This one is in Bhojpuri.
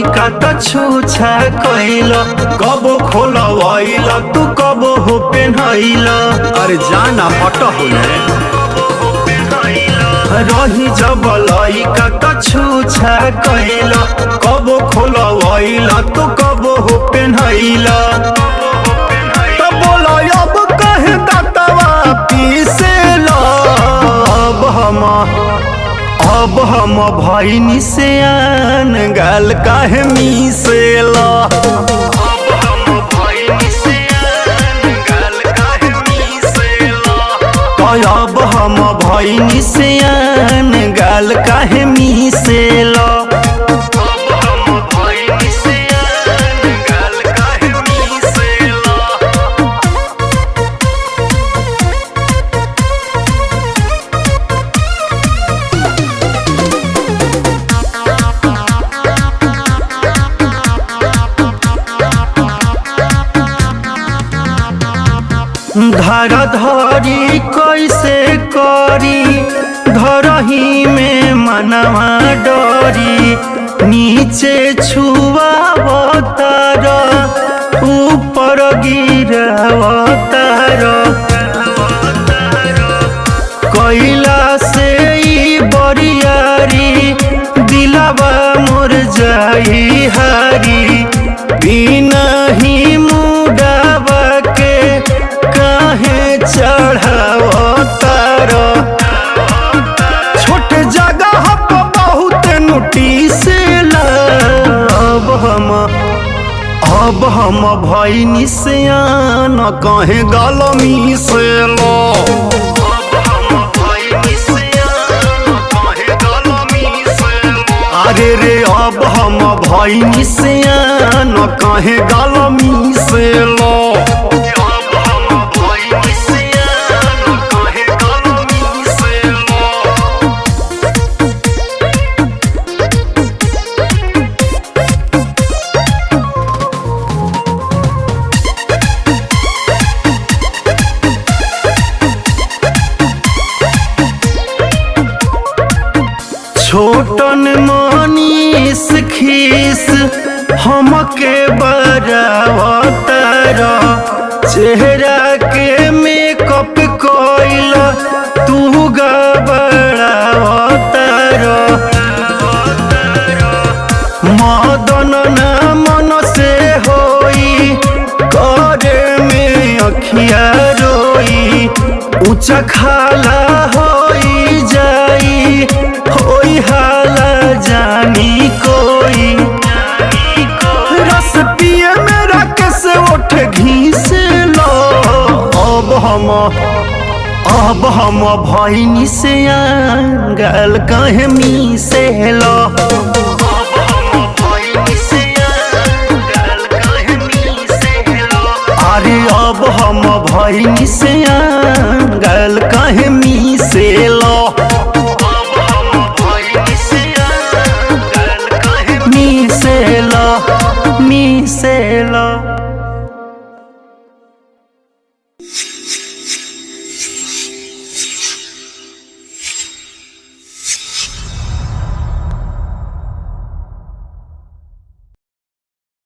लइका त छूछा कइल, कब खोलवाइल तू कब हो पेन्हइल। अरे जाना हट होले रही जब लइका त छूछा कइल, कब खोलवाइल तू कब हो पेन्हइल। त बोल अब कहे दातवा पीसेल, अब हम भइनी सियान गाल काहे मिसेल। अब हम भइनी सियान गाल काहे मिसेल। धरा धरी कैसे करी, धरही में मनवा डरी। नीचे छुआवतार ऊपर गिरावतार, कैला से ई बरियारी दिलवा मोर जाई हारी। बिना ही मुडावा के काहे चढ़ावतार, छोट जगह पर बहुत नोटिस ला। अब हम भइनी सियान कहे गाल मिसेल। अरे रे अब हम भइनी सियान कहे गाल मिसेल। छोटन मनीष खीस हमके बरावतार, चेहरा के मेकअप कइल तू गबड़ावतार। मदन ना मन से होई करे में अखिया रोई। ऊंचा खाला होई जाई होई हाला जानी कोई। रस पिए मेरा कैसे उठ घीसेल। अब हम भइनी सियान गाल काहे मिसेल। अरे अब हम भइनी सियान गाल काहे मिसेल। मिसेल।